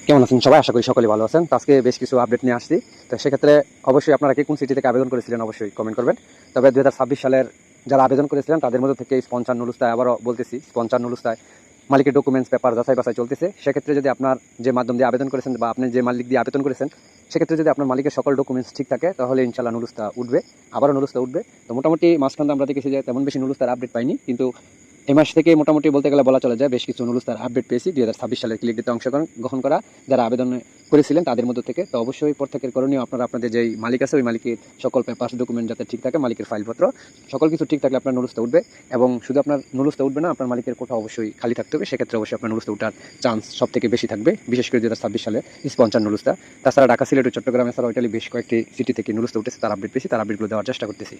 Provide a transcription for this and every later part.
কেমন আছেন সবাই? আশা করি সকলে ভালো আছেন। তো আজকে বেশ কিছু আপডেট নিয়ে আসছি। তো সেক্ষেত্রে অবশ্যই আপনারা কে কোন সিটি থেকে আবেদন করেছিলেন অবশ্যই কমেন্ট করবেন। তবে 2026 সালের যারা আবেদন করেছিলেন তাদের মধ্যে থেকে স্পন্সর নুলুস্তায়, আবারও বলতেছি স্পন্সর নুলুস্তায় মালিকের ডকুমেন্টস পেপার যাচাই বাছাই চলতেছে। সেক্ষেত্রে যদি আপনার যে মাধ্যম দিয়ে আবেদন করেছেন বা আপনি যে মালিক দিয়ে আবেদন করেছেন, সেক্ষেত্রে যদি আপনার মালিকের সকল ডকুমেন্টস ঠিক থাকে তাহলে ইনশাল্লাহ নুলুস্তা উঠবে, আবারও নুলুস্তা উঠবে। তো মোটামুটি মাঝখানে আমরা দেখেছি যে তেমন বেশি নুলুস্তার আপডেট পাইনি, কিন্তু এই মাস থেকে মোটামুটি বলতে গেলে বলা চলে যায় বেশ কিছু নুলুস্তার আপডেট পেয়েছি 2026 সালের ক্লিক ডেতে অংশগ্রহণ করা যারা আবেদন করেছিলেন তাদের মধ্যে থেকে। তো অবশ্যই প্রত্যেকের করণীয় আপনারা আপনাদের যেই মালিক আছে ওই মালিকের সকল পেপারস ডকুমেন্ট যাতে ঠিক থাকে, মালিকের ফাইলপত্র সকল কিছু ঠিক থাকলে আপনার নুলুস্তা উঠবে। এবং শুধু আপনার নুলুস্তা উঠবে না, আপনার মালিকের কোঠা অবশ্যই খালি থাকতে হবে। সেক্ষেত্রে অবশ্যই আপনার নুলুস্তা উঠার চান্স সব থেকে বেশি থাকবে, বিশেষ করে 2026 সালে স্পন্সর নুলুস্তা। তাছাড়া ঢাকা, সিলেট ও চট্টগ্রাম এছাড়াও ইটালি বেশ কয়েকটি সিটি থেকে নুলুস্তা উঠেছে, তার আপডেট পেয়েছি, তার আপডেটগুলো দেওয়ার চেষ্টা করতেছি।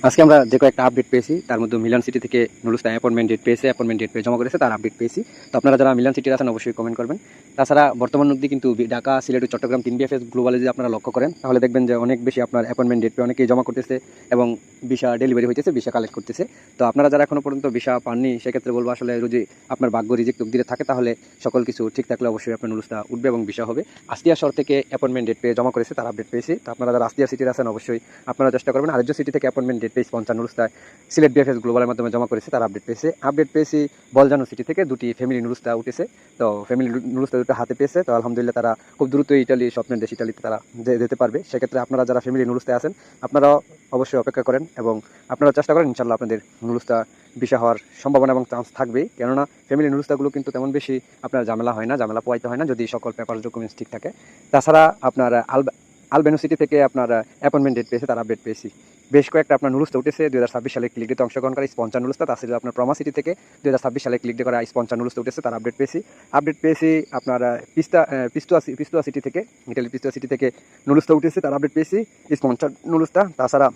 আজকে আমরা যে কয়েকটা আপডেট পেয়েছি তার মধ্যে মিলান সিটি থেকে নুলুস্তা অ্যাপয়েন্টমেন্ট ডেট পেয়েছে, অ্যাপয়েন্টমেন্ট ডেট পেয়ে জমা করেছে, তার আপডেট পেয়েছি। তো আপনারা যারা মিলান সিটির আছেন অবশ্যই কমেন্ট করবেন। তাছাড়া বর্তমান অবধি কিন্তু ঢাকা, সিলেট ও চট্টগ্রাম 3 বিএফএস গ্লোবালে যদি আপনারা লক্ষ্য করেন তাহলে দেখবেন যে অনেক বেশি আপনার অ্যাপয়েন্টমেন্ট ডেট পেয়ে অনেকেই জমা করতেছে এবং ভিসা ডেলিভারি হইতেছে, ভিসা কালেক্ট করতেছে। তো আপনারা যারা এখনো পর্যন্ত ভিসা পাননি সেক্ষেত্রে বলবো আসলে যদি আপনার ভাগ্য রিজেক্ট তকদিরে থাকে তাহলে সকল কিছু ঠিক থাকলে অবশ্যই আপনার নুলুস্তা উঠবে এবং ভিসা হবে। আসিয়া শহর থেকে অ্যাপয়েন্টমেন্ট ডেট পেয়ে জমা করেছে, তার আপডেট পেয়েছি। তো আপনারা যারা আসিয়া সিটির আছেন অবশ্যই আপনারা চেষ্টা করবেন। আরেকজ সিটি থেকে অ্যাপয়েন্টমেন্ট ডেট পেয়ে স্পন্সর নুলুস্তায় সিলেট বিএফএস গ্লোবালের মাধ্যমে জমা করেছে, তার আপডেট পেয়েছি। বলজানো সিটি থেকে দুটি ফ্যামিলি নুলুস্তা উঠেছে। তো ফ্যামিলি নুলুস্তা দুটো হাতে পেয়েছে। তো আলহামদুলিল্লাহ তারা খুব দ্রুত ইটালি, স্বপ্নের দেশ ইটালিতে তারা যেতে পারবে। সেক্ষেত্রে আপনারা যারা ফ্যামিলি নুলুস্তায় আছেন আপনারাও অবশ্যই অপেক্ষা করেন এবং আপনারা চেষ্টা করেন, ইনশাল্লাহ আপনাদের নুলুস্তা ভিসা হওয়ার সম্ভাবনা এবং চান্স থাকবেই। কেননা ফ্যামিলি নুলুস্তাগুলো কিন্তু তেমন বেশি আপনার ঝামেলা হয় না, ঝামেলা পোয়াইতে হয় না যদি সকল পেপার ডকুমেন্টস ঠিক থাকে। তাছাড়া আপনার আলবেনো সিটি থেকে আপনার অ্যাপয়েন্টমেন্ট ডেট পেয়েছে, তার আপডেট পেয়েছি। বেশ কয়েকটা আপনার নুলুস্তা উঠেছে 2026 সালে ক্লিক ডেতে অংশগ্রহণ করা স্পন্সর নুলুস্তা। তাছাড়া আপনার প্রমা সিটি থেকে 2026 সালে ক্লিক ডে করা স্পন্সর নুলুস্তা উঠেছে, তার আপডেট পেয়েছি। আপনার পিস্তুয়া সিটি থেকে, ইটালি পিস্তুয়া সিটি থেকে নুলুস্তা উঠেছে, তার আপডেট পেয়েছি স্পন্সর নুলুস্তা। তাছাড়া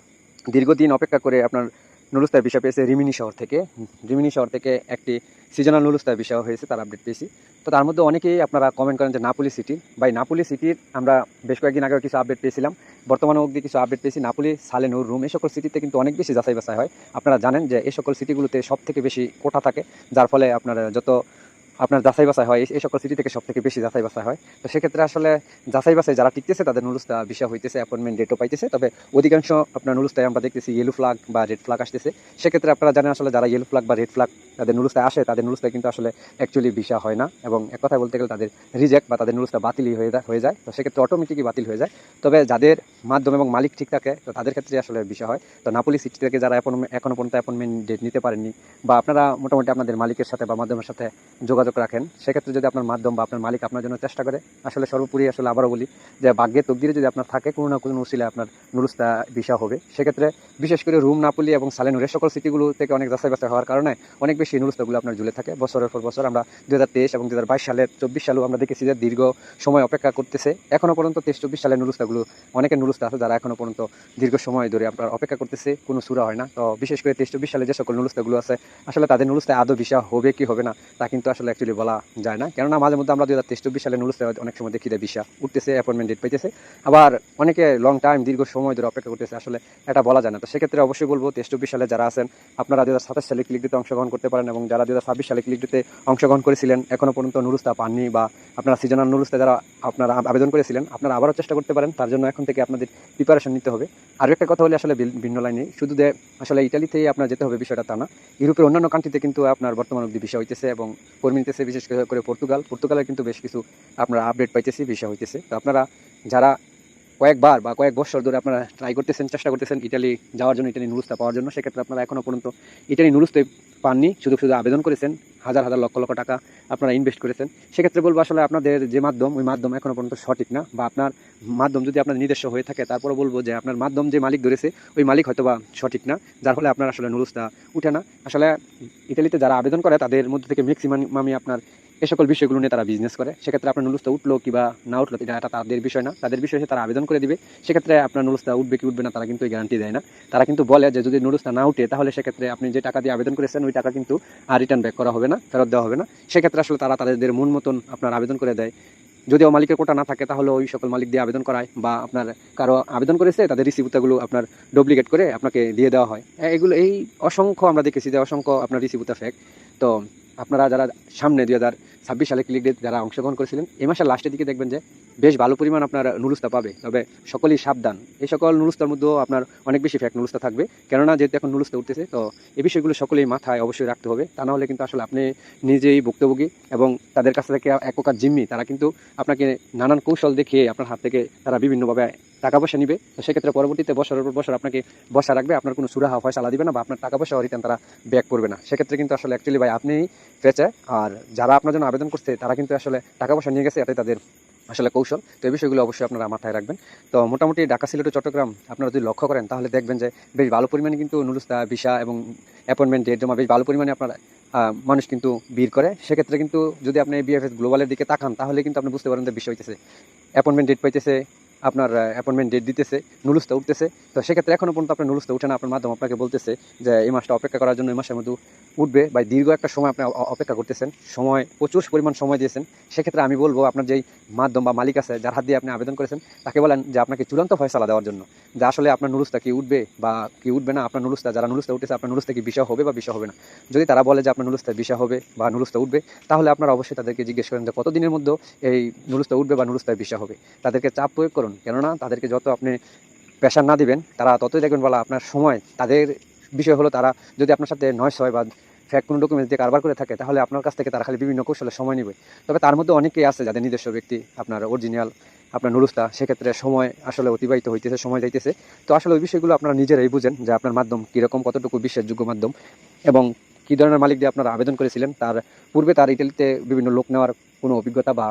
দীর্ঘদিন অপেক্ষা করে আপনার নুলুস্তায় ভিসা পেয়েছে রিমিনি শহর থেকে একটি সিজনাল নুলুস্তায় ভিসা হয়েছে, তার আপডেট পেয়েছি। তো তার মধ্যে অনেকেই আপনারা কমেন্ট করেন যে নাপোলি সিটির আমরা বেশ কয়েকদিন আগেও কিছু আপডেট পেয়েছিলাম, বর্তমানে অবধি কিছু আপডেট পেয়েছি। নাপোলি, সালেনুর, রুম এই সকল সিটিতে কিন্তু অনেক বেশি যাচাই বাছাই হয়। আপনারা জানেন যে এই সকল সিটিগুলোতে সব থেকে বেশি কোটা থাকে, যার ফলে আপনার যত আপনার যাচাই বাছাই হয় এই সকল সিটি থেকে সব থেকে বেশি যাচাই বাছাই হয়। তো সেক্ষেত্রে আসলে যাচাই বাছাই যারা টিকতেছে তাদের নুলুস্তা ভিসা হইতেছে, অ্যাপয়েন্টমেন্ট ডেটও পাইতেছে। তবে অধিকাংশ আপনার নুলুস্তায় আমরা দেখতেছি ইয়েলো ফ্ল্যাগ বা রেড ফ্ল্যাগ আসতেছে। সেক্ষেত্রে আপনারা জানেন আসলে যারা ইয়েলো ফ্ল্যাগ বা রেড ফ্ল্যাগ তাদের নুলুস্তায় আসে তাদের নুলুস্তায় কিন্তু আসলে অ্যাকচুয়ালি ভিসা হয় না এবং এক কথায় বলতে গেলে তাদের রিজেক্ট বা তাদের নুলুস্তা বাতিলই হয়ে যায়। তো সেক্ষেত্রে অটোমেটিকই বাতিল হয়ে যায়। তবে যাদের মাধ্যম এবং মালিক ঠিক থাকে তো তাদের ক্ষেত্রে আসলে ভিসা হয়। তো নাপোলি সিটি থেকে যারা এখনো পর্যন্ত অ্যাপয়েন্টমেন্ট ডেট নিতে পারেননি বা আপনারা মোটামুটি আপনাদের মালিকের সাথে বা মাধ্যমের সাথে যোগাযোগ রাখেন, সেক্ষেত্রে যদি আপনার মাধ্যম বা আপনার মালিক আপনার জন্য চেষ্টা করে, আসলে সর্বোপরি আসলে আবারও বলি যে ভাগ্যের তকদিরে যদি আপনার থাকে কোনো না কোনো উসিলায় আপনার নুলুস্তা ভিসা হবে। সেক্ষেত্রে বিশেষ করে রুম, নাপোলি এবং সালেনুর এই সকল সিটিগুলো থেকে অনেক যাচাই বাছাই হওয়ার কারণে অনেক বেশি নুলুস্তাগুলো আপনার ঝুলে থাকে বছরের পর বছর। আমরা 2023 এবং 2022 সালের 24 সালেও আমরা দেখেছি যে দীর্ঘ সময় অপেক্ষা করতেছে। এখনও পর্যন্ত 23-24 সালের নুলুস্তাগুলো অনেকের নুলুস্তা আছে যারা এখনও পর্যন্ত দীর্ঘ সময় ধরে আপনার অপেক্ষা করতেছে, কোনো সুরা হয় না। তো বিশেষ করে 23-24 সালে যে সকল নুলুস্তাগুলো আছে আসলে তাদের নুলুস্তায় আদৌ ভিসা হবে কি হবে না তা কিন্তু আসলে অ্যাকচুয়ালি বলা যায় না। কেননা মাঝে মধ্যে আমরা 2023-24 সালে নুলুস্তায় অনেক সময় দেখি যে ভিসা উঠতেছে, অ্যাপয়েন্টমেন্ট ডেট পাইতেছে, আবার অনেকে লং টাইম দীর্ঘ সময় ধরে অপেক্ষা করতেছে, আসলে এটা বলা যায় না। তো সেক্ষেত্রে অবশ্যই বলবো 23-24 সালে যারা আছেন আপনারা 2027 সালে ক্লিক দিতে অংশগ্রহণ করতে পারেন এবং যারা 2026 সালে ক্লিক দিতে অংশগ্রহণ করেছিলেন এখনও পর্যন্ত নুলুস্তা পাননি বা আপনারা সিজনাল নুলুস্তা যারা আপনারা আবেদন করেছিলেন আপনারা আবারও চেষ্টা করতে পারেন। তার জন্য এখন থেকে আপনাদের প্রিপারেশন নিতে হবে। আর একটা কথা হলে আসলে ভিন্ন লাইনে শুধু যে আসলে ইটালিতেই আপনার যেতে হবে বিষয়টা তা না, ইউরোপের অন্যান্য কান্ট্রিতে কিন্তু আপনার বর্তমান অবধি ভিসা হইতেছে এবং কর্মী নিতেছে, বিশেষ করে পর্তুগালের কিন্তু বেশ কিছু আপনারা আপডেট পাইতেছি, ভিসা হইতেছে। তো আপনারা যারা কয়েকবার বা কয়েক বছর ধরে আপনারা ট্রাই করতেছেন, চেষ্টা করতেছেন ইটালি যাওয়ার জন্য, ইটালি নুলুস্তা পাওয়ার জন্য, সেক্ষেত্রে আপনারা এখনও পর্যন্ত ইটালি নুলুস্তায় পাননি, শুধু আবেদন করেছেন, হাজার হাজার লক্ষ লক্ষ টাকা আপনারা ইনভেস্ট করেছেন। সেক্ষেত্রে বলবো আসলে আপনাদের যে মাধ্যম ওই মাধ্যম এখনও পর্যন্ত সঠিক না, বা আপনার মাধ্যম যদি আপনার নিজস্ব হয়ে থাকে তারপরে বলবো যে আপনার মাধ্যম যে মালিক ধরেছে ওই মালিক হয়তো বা সঠিক না, যার ফলে আপনার আসলে নুলুস্তা উঠে না। আসলে ইটালিতে যারা আবেদন করে তাদের মধ্যে থেকে ম্যাক্সিমামই আপনার এই সকল বিষয়গুলো নিয়ে তারা বিজনেস করে। সেক্ষেত্রে আপনার নুলুস্তা উঠলো কিংবা না উঠলো এটা তাদের বিষয় না, তাদের বিষয় তারা আবেদন করে দিবে। সেক্ষেত্রে আপনার নুলুস্তা উঠবে কি উঠবে না তারা কিন্তু গ্যারান্টি দেয় না। তারা কিন্তু বলে যে যদি নুলুস্তা না উঠে তাহলে সেক্ষেত্রে আপনি যে টাকা দিয়ে আবেদন করেছেন ওই টাকা কিন্তু আর রিটার্ন ব্যাক করা হবে না, ফেরত দেওয়া হবে না। সেক্ষেত্রে আসলে তারা তাদের মন মতন আপনার আবেদন করে দেয়। যদিও মালিকের কোটা না থাকে তাহলে ওই সকল মালিক দিয়ে আবেদন করায় বা আপনার কারো আবেদন করেছে তাদের রিসিভুতাগুলো আপনার ডুপ্লিকেট করে আপনাকে দিয়ে দেওয়া হয়। এগুলো এই অসংখ্য আমরা দেখেছি যে অসংখ্য আপনার রিসিভুতা ফেক। তো আপনারা যারা সামনে 2026 সালে ক্লিক ডেট যারা অংশগ্রহণ করেছিলেন, এই মাসের লাস্টের দিকে দেখবেন যে বেশ ভালো পরিমাণ আপনার নুলুস্তা পাবে। তবে সকলেই সাবধান, এই সকল নুলুস্তার মধ্যেও আপনার অনেক বেশি ফ্যাক নুলুস্তা থাকবে, কেননা যেহেতু এখন নুলুস্তা উঠতেছে। তো এই বিষয়গুলো সকলেই মাথায় অবশ্যই রাখতে হবে, তা না হলে কিন্তু আসলে আপনি নিজেই ভুক্তভোগী এবং তাদের কাছ থেকে এক প্রকার জিম্মি। তারা কিন্তু আপনাকে নানান কৌশল দেখিয়ে আপনার হাত থেকে তারা বিভিন্নভাবে টাকা পয়সা নিবে। তো সেক্ষেত্রে পরবর্তীতে বছরের পর বছর আপনাকে বসা রাখবে, আপনার কোনো সুরাহা ফয়সালা দিবে না বা আপনার টাকা পয়সা রিটার্ন তারা ব্যাক করবে না। সেক্ষেত্রে কিন্তু আসলে অ্যাকচুয়ালি ভাই আপনি ফেঁচে, আর যারা আপনার জন্য আবেদন করছে তারা কিন্তু আসলে টাকা পয়সা নিয়ে গেছে, এটাই তাদের আসলে কৌশল। তো এই বিষয়গুলো অবশ্যই আপনারা মাথায় রাখবেন। তো মোটামুটি ঢাকা, সিলেট, চট্টগ্রাম আপনারা যদি লক্ষ্য করেন তাহলে দেখবেন যে বেশ ভালো পরিমাণে কিন্তু নুলুস্তা, ভিসা এবং অ্যাপয়েন্টমেন্ট ডেট জমা বেশ ভালো পরিমাণে আপনারা মানুষ কিন্তু ভিড় করে। সেক্ষেত্রে কিন্তু যদি আপনি বিএফএস গ্লোবালের দিকে তাকান তাহলে কিন্তু আপনি বুঝতে পারেন যে বিষয় হইতেছে অ্যাপয়েন্টমেন্ট ডেট পাইতেছে, আপনার অ্যাপয়েন্টমেন্ট ডেট দিতেছে, নুলুস্তা উঠতেছে। তো সেক্ষেত্রে এখনও পর্যন্ত আপনার নুলুস্তা উঠে না, আপনার মাধ্যম আপনাকে বলতেছে যে এই মাসটা অপেক্ষা করার জন্য, এই মাসের মধ্যে উঠবে। বা দীর্ঘ একটা সময় আপনি অপেক্ষা করতেছেন, সময় প্রচুর পরিমাণ সময় দিয়েছেন। সেক্ষেত্রে আমি বলবো আপনার যেই মাধ্যম বা মালিক আছে, যার হাত দিয়ে আপনি আবেদন করেছেন, তাকে বলেন যে আপনাকে চূড়ান্ত ফয়সালা দেওয়ার জন্য, যে আসলে আপনার নুলুস্তা কি উঠবে বা কি উঠবে না। আপনার নুলুস্তা, যারা নুলুস্তা উঠেছে, আপনার নুলুস্তা কি ভিসা হবে বা ভিসা হবে না। যদি তারা বলে যে আপনার নুলুস্তা ভিসা হবে বা নুলুস্তা উঠবে, তাহলে আপনারা অবশ্যই তাদেরকে জিজ্ঞেস করেন যে কতদিনের মধ্যে এই নুলুস্তা উঠবে বা নুলুস্তায় ভিসা হবে। তাদেরকে চাপ প্রয়োগ করুন, কেননা তাদেরকে যত আপনি প্রেশার না দিবেন তারা ততই দেখবেন বলা আপনার সময়। তাদের বিষয় হলো তারা যদি আপনার সাথে 900 বা ফ্যাক কোনো ডকুমেন্টস দিয়ে কারবার করে থাকে, তাহলে আপনার কাছ থেকে তারা খালি বিভিন্ন কৌশলে সময় নেবে। তবে তার মধ্যে অনেকেই আছে যাদের নিজস্ব ব্যক্তি আপনার অরিজিনাল আপনার নুলুস্তা, সেক্ষেত্রে সময় আসলে অতিবাহিত হইতেছে, সময় যাইতেছে। তো আসলে ওই বিষয়গুলো আপনারা নিজেরাই বুঝেন যে আপনার মাধ্যম কীরকম, কতটুকু বিশ্বাসযোগ্য মাধ্যম এবং কী ধরনের মালিক দিয়ে আপনারা আবেদন করেছিলেন, তার পূর্বে তার ইটালিতে বিভিন্ন লোক নেওয়ার কোনো অভিজ্ঞতা বা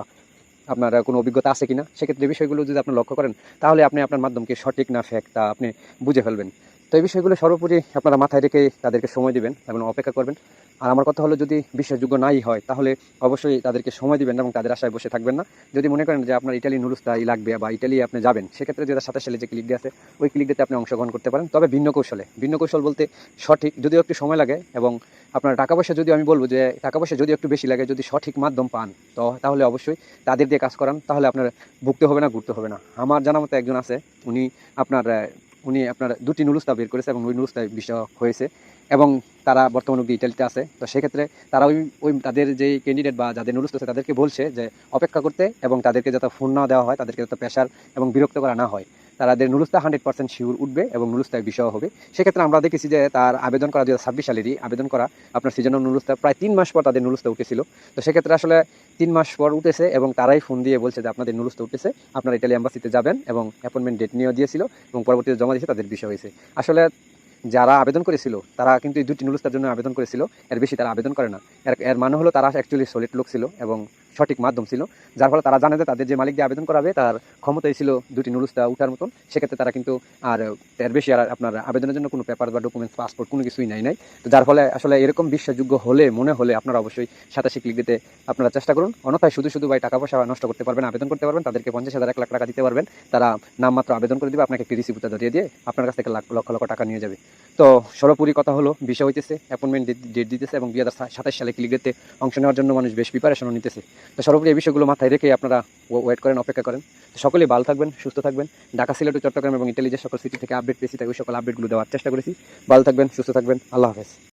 আপনার কোনো অভিজ্ঞতা আছে কিনা। সেক্ষেত্রে বিষয়গুলো যদি আপনি লক্ষ্য করেন তাহলে আপনি আপনার মাধ্যমকে সঠিক না ফেক তা আপনি বুঝে ফেলবেন। তো এই বিষয়গুলো সর্বোপরি আপনারা মাথায় রেখে তাদেরকে সময় দিবেন এবং অপেক্ষা করবেন। আর আমার কথা হলো, যদি বিশ্বাসযোগ্য নাই হয় তাহলে অবশ্যই তাদেরকে সময় দিবেন এবং তাদের আশায় বসে থাকবেন না। যদি মনে করেন যে আপনার ইটালি নুলুস্তাই লাগবে বা ইটালি আপনি যাবেন, সেক্ষেত্রে 2027 সালে যে ক্লিক ডে আছে ওই ক্লিক ডেতে আপনি অংশগ্রহণ করতে পারেন, তবে ভিন্ন কৌশলে। ভিন্ন কৌশল বলতে সঠিক, যদিও একটু সময় লাগে এবং আপনার টাকা পয়সা, যদি আমি বলবো যে টাকা পয়সা যদি একটু বেশি লাগে, যদি সঠিক মাধ্যম পান তো তাহলে অবশ্যই তাদের দিয়ে কাজ করান, তাহলে আপনার ভুগতে হবে না, ঘুরতে হবে না। আমার জানা মতো একজন আছে, উনি আপনার 2টি নুলুস্তা বের করেছে এবং ওই নুলুস্তায় বিষয় হয়েছে এবং তারা বর্তমানে অব্দি ইটালিতে আছে। তো সেক্ষেত্রে তারা ওই তাদের যেই ক্যান্ডিডেট বা যাদের নুলুস্তা আছে তাদেরকে বলছে যে অপেক্ষা করতে এবং তাদেরকে যাতে ফোন না দেওয়া হয়, তাদেরকে যাতে প্রেশার এবং বিরক্ত করা না হয়। তাদের নুলুস্তা 100% শিওর উঠবে এবং নুলুস্তায় বিষয় হবে। সেক্ষেত্রে আমরা দেখেছি যে তার আবেদন করা 2026 সালেরই আবেদন করা আপনার সিজনাল নুলুস্তা প্রায় 3 মাস পর তাদের নুলুস্তা উঠেছিল। তো সেক্ষেত্রে আসলে 3 মাস পর উঠেছে এবং তারাই ফোন দিয়ে বলছে যে আপনাদের নুলুস্তা উঠেছে, আপনারা ইটালি এম্বাসিতে যাবেন, এবং অ্যাপয়েন্টমেন্ট ডেট নিয়েও দিয়েছিল এবং পরবর্তীতে জমা দিয়েছে, তাদের বিষয় হয়েছে। আসলে যারা আবেদন করেছিল তারা কিন্তু এই 2টি নুলুস্তার জন্য আবেদন করেছিল, এর বেশি তারা আবেদন করে না। এর মানে হলো তারা অ্যাকচুয়ালি সলিড লোক ছিল এবং সঠিক মাধ্যম ছিল, যার ফলে তারা জানে যে তাদের যে মালিক দিয়ে আবেদন করাবে তার ক্ষমতাই ছিল 2টি নুলুস্তা উঠার মতন। সেক্ষেত্রে তারা কিন্তু আর এর বেশি আর আপনার আবেদনের জন্য কোনো পেপার বা ডকুমেন্টস, পাসপোর্ট কোনো কিছুই নাই। তো যার ফলে আসলে এরকম বিশ্বাসযোগ্য হলে মনে হলে আপনারা অবশ্যই 27 ক্লিক দিতে আপনারা চেষ্টা করুন। অন্যথায় শুধু ভাই টাকা পয়সা নষ্ট করতে পারবেন, আবেদন করতে পারবেন, তাদেরকে 50,000 1 লাখ টাকা দিতে পারবেন, তারা নামমাত্র আবেদন করে দিবে, আপনাকে একটি রিসিপ্ট ধরিয়ে দিয়ে আপনার কাছ থেকে লক্ষ লক্ষ টাকা নিয়ে যাবে। তো সর্বোপরি কথা হলো, বিষয় হইতেছে অ্যাপয়েন্টমেন্ট ডেট দিতেছে এবং 2027 সালে ক্লিক ডেতে অংশ নেওয়ার জন্য মানুষ বেশ প্রিপারেশনও নিতেছে। তো সর্বোপরি এই বিষয়গুলো মাথায় রেখে আপনারা ওয়েট করেন, অপেক্ষা করেন। তো সকলেই ভালো থাকবেন, সুস্থ থাকবেন। ঢাকা, সিলেট, চট্টগ্রাম এবং ইটালি যে সকল সিটি থেকে আপডেট পেয়েছি তাই ওই সকল আপডেটগুলো দেওয়ার চেষ্টা করেছি। ভালো থাকবেন, সুস্থ থাকবেন, আল্লাহ হাফেজ।